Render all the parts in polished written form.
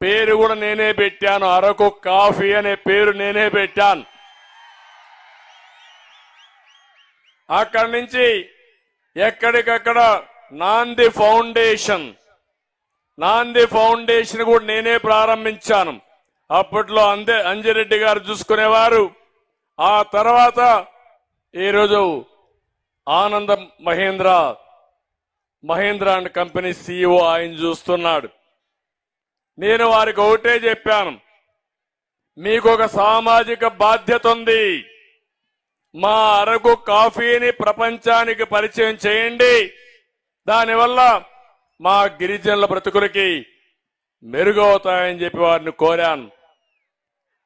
పేరు కూడా నేనే పెట్టాను. అరకు కాఫీ అనే పేరు నేనే పెట్టాను. అక్కడి నుంచి ఎక్కడికక్కడ నాంది ఫౌండేషన్ కూడా నేనే ప్రారంభించాను. అప్పట్లో అంజిరెడ్డి గారు చూసుకునేవారు. ఆ తర్వాత ఈరోజు ఆనంద మహేంద్ర అండ్ కంపెనీ CEO ఆయన చూస్తున్నాడు. నేను వారికి ఒకటే చెప్పాను, మీకు ఒక సామాజిక బాధ్యత ఉంది. మా అరకు కాఫీని ప్రపంచానికి పరిచయం చేయండి. దానివల్ల మా గిరిజనుల బ్రతుకులకి మెరుగవుతాయని చెప్పి వారిని కోరాను.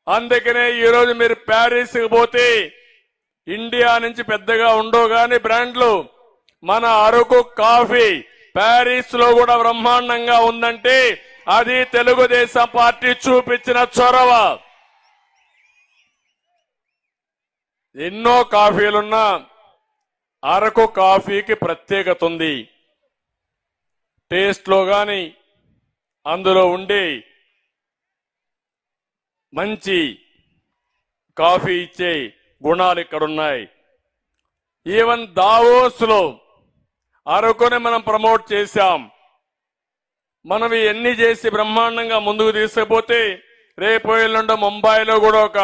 అందుకనే ఈరోజు మీరు ప్యారిస్కి పోతే ఇండియా నుంచి పెద్దగా ఉండవు గాని బ్రాండ్లు, మన అరకు కాఫీ ప్యారిస్ లో కూడా బ్రహ్మాండంగా ఉందంటే అది తెలుగుదేశం పార్టీ చూపించిన చొరవ. ఎన్నో కాఫీలున్నా అరకు కాఫీకి ప్రత్యేకత ఉంది. టేస్ట్ లో గాని అందులో ఉండే మంచి కాఫీ ఇచ్చే గుణాలు ఇక్కడున్నాయి. ఈవెన్ దావోస్ లో అరకుని మనం ప్రమోట్ చేశాం. మనం ఎన్ని చేసి బ్రహ్మాండంగా ముందుకు తీసుకుపోతే రేపు ఎల్లుండి ముంబైలో కూడా ఒక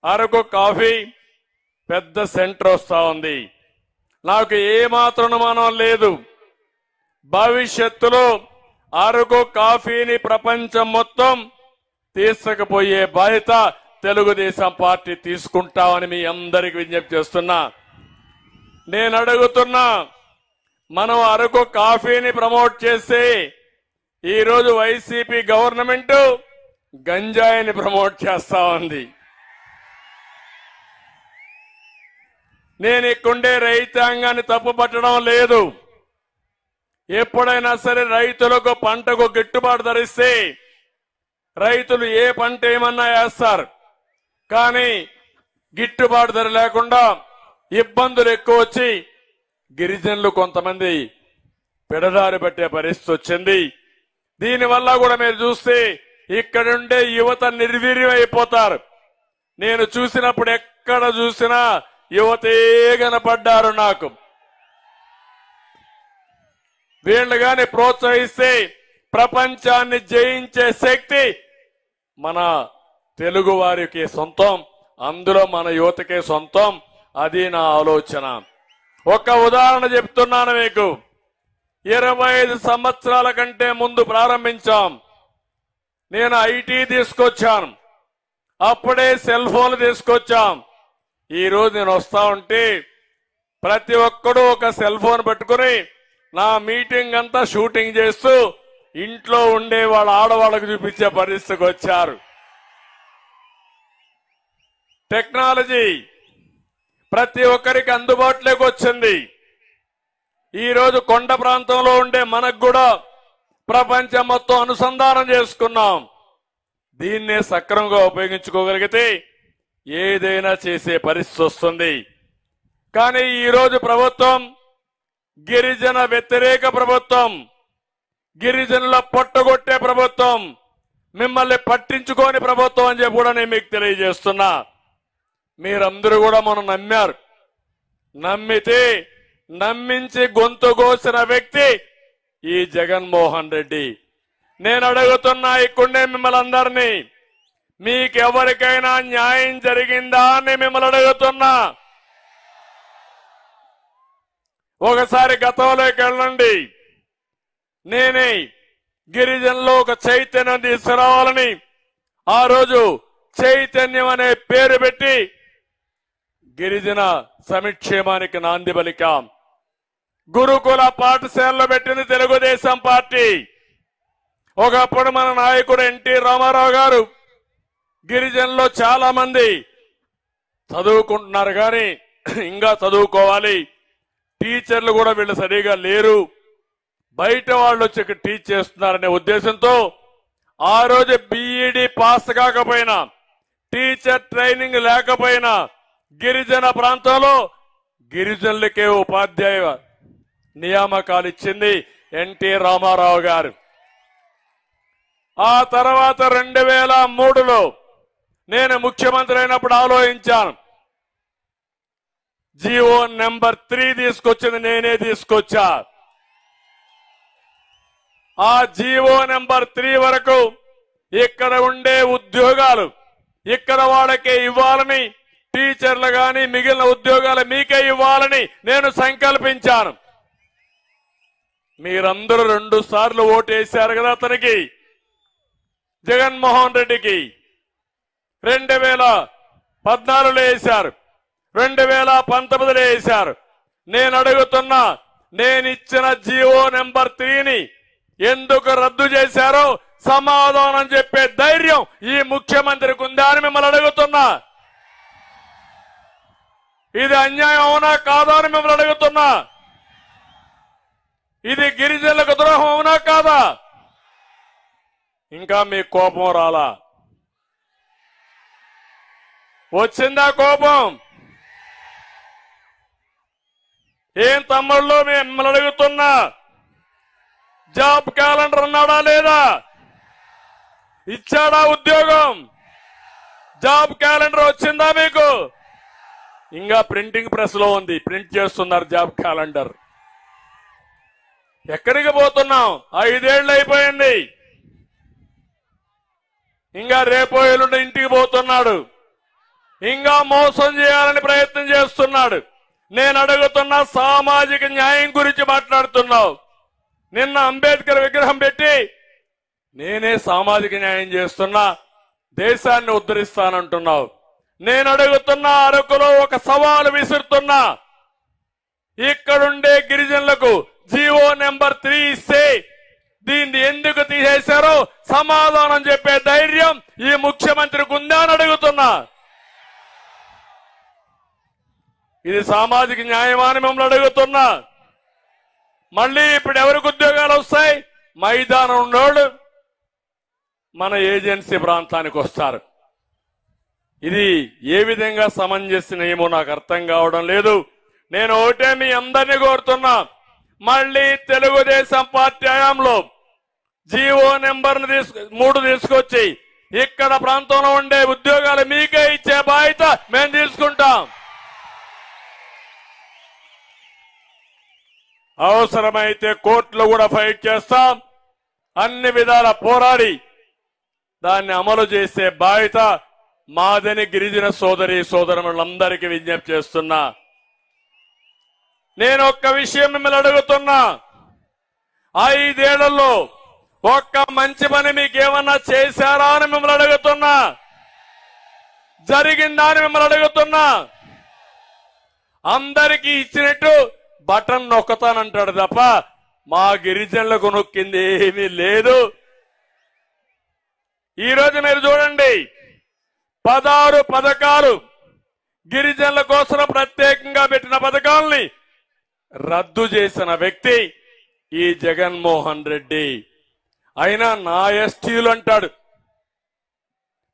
అరకు కాఫీ పెద్ద సెంటర్ వస్తా ఉంది. నాకు ఏమాత్రం అనుమానం లేదు, భవిష్యత్తులో అరకు కాఫీని ప్రపంచం మొత్తం తీసుకుపోయే బాధ్యత తెలుగుదేశం పార్టీ తీసుకుంటామని మీ అందరికి విజ్ఞప్తి చేస్తున్నా. నేను అడుగుతున్నా, మనం అరకు కాఫీని ప్రమోట్ చేస్తే ఈరోజు వైసీపీ గవర్నమెంట్ గంజాయిని ప్రమోట్ చేస్తా ఉంది. నేను ఇక్కడుండే రైతాంగాన్ని తప్పుపట్టడం లేదు. ఎప్పుడైనా సరే రైతులకు పంటకు గిట్టుబాటు ధరిస్తే రైతులు ఏ పంట ఏమన్నా వేస్తారు. కానీ గిట్టుబాటు ధర లేకుండా ఇబ్బందులు ఎక్కువ వచ్చి గిరిజనులు కొంతమంది పెడదారి పట్టే పరిస్థితి వచ్చింది. దీనివల్ల కూడా మీరు చూస్తే ఇక్కడుండే యువత నిర్వీర్యం అయిపోతారు. నేను చూసినప్పుడు ఎక్కడ చూసినా యువతే కనపడ్డారు నాకు. వీళ్ళు గాని ప్రోత్సహిస్తే ప్రపంచాన్ని జయించే శక్తి మన తెలుగు వారికి సొంతం, అందులో మన యువతకే సొంతం. అది నా ఆలోచన. ఒక ఉదాహరణ చెప్తున్నాను మీకు. 25 సంవత్సరాల కంటే ముందు ప్రారంభించాం. నేను ఐటీ తీసుకొచ్చాను, అప్పుడే సెల్ ఫోన్లు తీసుకొచ్చాం. ఈ రోజు నేను వస్తా ఉంటే ప్రతి ఒక్కడూ ఒక సెల్ ఫోన్ పెట్టుకుని నా మీటింగ్ అంతా షూటింగ్ చేస్తూ ఇంట్లో ఉండే వాళ్ళ ఆడవాళ్ళకు చూపించే పరిస్థితికి వచ్చారు. టెక్నాలజీ ప్రతి ఒక్కరికి అందుబాటులోకి వచ్చింది. ఈ రోజు కొండ ప్రాంతంలో ఉండే మనకు కూడా ప్రపంచం మొత్తం అనుసంధానం చేసుకున్నాం. దీన్నే సక్రమంగా ఉపయోగించుకోగలిగితే ఏదైనా చేసే పరిస్థితి వస్తుంది. కానీ ఈ రోజు ప్రభుత్వం గిరిజన వ్యతిరేక ప్రభుత్వం, గిరిజనుల పొట్టగొట్టే ప్రభుత్వం, మిమ్మల్ని పట్టించుకోని ప్రభుత్వం అని చెప్పి కూడా నేను మీకు తెలియజేస్తున్నా. మీరందరూ కూడా మనం నమ్మారు. నమ్మితే నమ్మించి గొంతు కోసిన వ్యక్తి ఈ జగన్మోహన్ రెడ్డి. నేను అడుగుతున్నా ఇక్కడే మిమ్మల్ని అందరినీ, మీకెవరికైనా న్యాయం జరిగిందా అని మిమ్మల్ని అడుగుతున్నా. ఒకసారి గతంలోకి వెళ్ళండి. నేనే గిరిజనులో ఒక చైతన్యం తీసుకురావాలని ఆ రోజు చైతన్యం అనే పేరు పెట్టి గిరిజన సంక్షేమానికి నాంది పలికాం. గురుకుల పాఠశాలలో పెట్టింది తెలుగుదేశం పార్టీ. ఒకప్పుడు మన నాయకుడు ఎన్టీ రామారావు గారు గిరిజనుల్లో చాలా మంది చదువుకుంటున్నారు కానీ ఇంకా చదువుకోవాలి, టీచర్లు కూడా వీళ్ళు సరిగా లేరు, బయట వాళ్ళు వచ్చి ఇక్కడ టీచ్ చేస్తున్నారనే ఉద్దేశంతో ఆ రోజు బీఈడీ పాస్ కాకపోయినా, టీచర్ ట్రైనింగ్ లేకపోయినా గిరిజన ప్రాంతంలో గిరిజనులకే ఉపాధ్యాయ నియామకాలు ఇచ్చింది ఎన్టీ రామారావు గారు. ఆ తర్వాత 2003లో నేను ముఖ్యమంత్రి అయినప్పుడు ఆలోచించాను. జీవో నెంబర్ 3 తీసుకొచ్చింది నేనే తీసుకొచ్చా. ఆ జీవో నెంబర్ 3 వరకు ఇక్కడ ఉండే ఉద్యోగాలు ఇక్కడ వాళ్ళకే ఇవ్వాలని, టీచర్లు గాని మిగిలిన ఉద్యోగాలు మీకే ఇవ్వాలని నేను సంకల్పించాను. మీరందరూ 2 సార్లు ఓటేశారు కదా అతనికి, జగన్మోహన్ రెడ్డికి. 2014లో వేశారు, 2019లో వేశారు. నేను అడుగుతున్నా, నేను ఇచ్చిన జీవో నెంబర్ 3ని ఎందుకు రద్దు చేశారో సమాధానం చెప్పే ధైర్యం ఈ ముఖ్యమంత్రికి ఉందా అని మిమ్మల్ని అడుగుతున్నా. ఇది అన్యాయం అవునా కాదా అని మిమ్మల్ని అడుగుతున్నా. ఇది గిరిజనులకు ద్రోహం అవునా కాదా? ఇంకా మీ కోపం రాలా? వచ్చిందా కోపం? ఏం తమ్ముళ్ళు మిమ్మల్ని అడుగుతున్నా, జాబ్ క్యాలెండర్ అన్నాడా లేదా? ఇచ్చాడా ఉద్యోగం? జాబ్ క్యాలెండర్ వచ్చిందా మీకు? ఇంకా ప్రింటింగ్ ప్రెస్ లో ఉంది, ప్రింట్ చేస్తున్నారు జాబ్ క్యాలెండర్. ఎక్కడికి పోతున్నాం? 5 ఏళ్ళు అయిపోయింది. ఇంకా రేపో ఎల్లుండి ఇంటికి పోతున్నాడు. ఇంకా మోసం చేయాలని ప్రయత్నం చేస్తున్నాడు. నేను అడుగుతున్న సామాజిక న్యాయం గురించి మాట్లాడుతున్నావు. నిన్న అంబేద్కర్ విగ్రహం పెట్టి నేనే సామాజిక న్యాయం చేస్తున్నా, దేశాన్ని ఉద్ధరిస్తానంటున్నావు. నేను అడుగుతున్నా, అరకులో ఒక సవాలు విసురుతున్నా. ఇక్కడుండే గిరిజనులకు జీవో నెంబర్ 3 ఇస్తే దీన్ని ఎందుకు తీసేశారో సమాధానం చెప్పే ధైర్యం ఈ ముఖ్యమంత్రికి ఉందా అని అడుగుతున్నా. ఇది సామాజిక న్యాయమా అని మిమ్మల్ని అడుగుతున్నా. మళ్ళీ ఇప్పుడు ఎవరికి ఉద్యోగాలు వస్తాయి? మైదానం ఉన్నోళ్ళు మన ఏజెన్సీ ప్రాంతానికి వస్తారు. ఇది ఏ విధంగా సమంజసమేమో నాకు అర్థం కావడం లేదు. నేను ఒకటే మీ అందరినీ కోరుతున్నా, మళ్ళీ తెలుగుదేశం పార్టీ హయాంలో జీవో నెంబర్ 3 తీసుకొచ్చి ఇక్కడ ప్రాంతంలో ఉండే ఉద్యోగాలు మీకే ఇచ్చే బాధ్యత మేము తీసుకుంటాం. అవసరమైతే కోర్టులో కూడా ఫైట్ చేస్తాం. అన్ని విధాల పోరాడి దాన్ని అమలు చేసే బాధ్యత మాదని గిరిజన సోదరి సోదరులందరికీ విజ్ఞప్తి చేస్తున్నా. నేను ఒక్క విషయం మిమ్మల్ని అడుగుతున్నా, 5 ఏళ్లలో ఒక్క మంచి పని మీకేమన్నా చేశారా అని మిమ్మల్ని అడుగుతున్నా. జరిగిందా అని మిమ్మల్ని అడుగుతున్నా. అందరికీ ఇచ్చినట్టు బటన్ నొక్కతానంటాడు తప్ప మా గిరిజనులకు నొక్కింది ఏమీ లేదు. ఈరోజు మీరు చూడండి, 16 పథకాలు గిరిజనుల కోసం ప్రత్యేకంగా పెట్టిన పథకాలని రద్దు చేసిన వ్యక్తి ఈ జగన్మోహన్ రెడ్డి. అయినా నా ఎస్టీలు అంటాడు.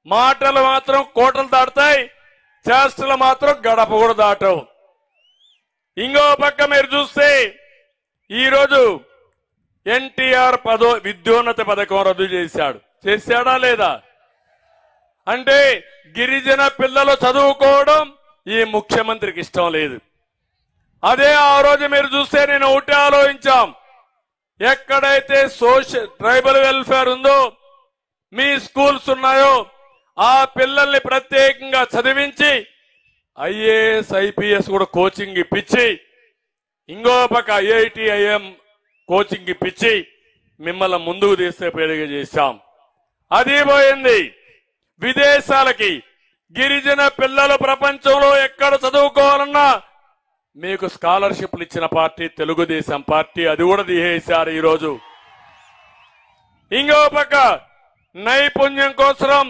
మాటలు మాత్రం కోటలు దాటుతాయి, చేష్టలు మాత్రం గడప కూడా దాటవు. ఇంకో పక్క మీరు చూస్తే ఈరోజు ఎన్టీఆర్ విద్యోన్నతి పథకం రద్దు చేశాడా లేదా? అంటే గిరిజన పిల్లలు చదువుకోవడం ఈ ముఖ్యమంత్రికి ఇష్టం లేదు. అదే ఆ రోజు మీరు చూస్తే నేను ఒకటి ఆలోచించాం, ఎక్కడైతే ట్రైబల్ వెల్ఫేర్ ఉందో, మీ స్కూల్స్ ఉన్నాయో ఆ పిల్లల్ని ప్రత్యేకంగా చదివించి ఐఏఎస్ ఐపీఎస్ కూడా కోచింగ్ ఇప్పించి, ఇంకో పక్క ఐఐటి ఐఎం కోచింగ్ ఇప్పించి మిమ్మల్ని ముందుకు తీసుకుపోయేదిగా చేశాం. అది పోయింది. విదేశాలకి గిరిజన పిల్లలు ప్రపంచంలో ఎక్కడ చదువుకోవాలన్నా మీకు స్కాలర్షిప్లు ఇచ్చిన పార్టీ తెలుగుదేశం పార్టీ. అది కూడా తీసేశారు ఈరోజు. ఇంకో పక్క నైపుణ్యం కోసం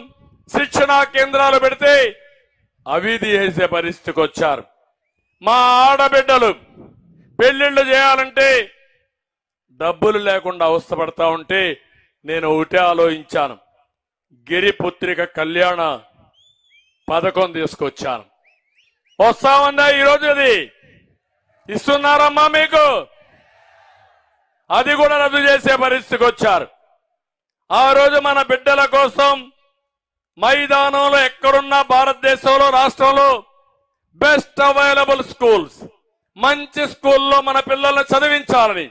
శిక్షణా కేంద్రాలు పెడితే అవి తీసేసే పరిస్థితికి వచ్చారు. మా ఆడబిడ్డలు పెళ్లిళ్లు చేయాలంటే డబ్బులు లేకుండా అవస్థపడతా ఉంటే నేను ఒకటే ఆలోచించాను, గిరిపుత్రిక కళ్యాణ పథకం తీసుకొచ్చాను. వస్తామందా ఈరోజు? అది ఇస్తున్నారమ్మా మీకు? అది కూడా రద్దు చేసే పరిస్థితికి వచ్చారు. ఆ రోజు మన బిడ్డల కోసం మైదానంలో ఎక్కడున్నా భారతదేశంలో రాష్ట్రంలో బెస్ట్ అవైలబుల్ స్కూల్స్, మంచి స్కూల్లో మన పిల్లల్ని చదివించాలని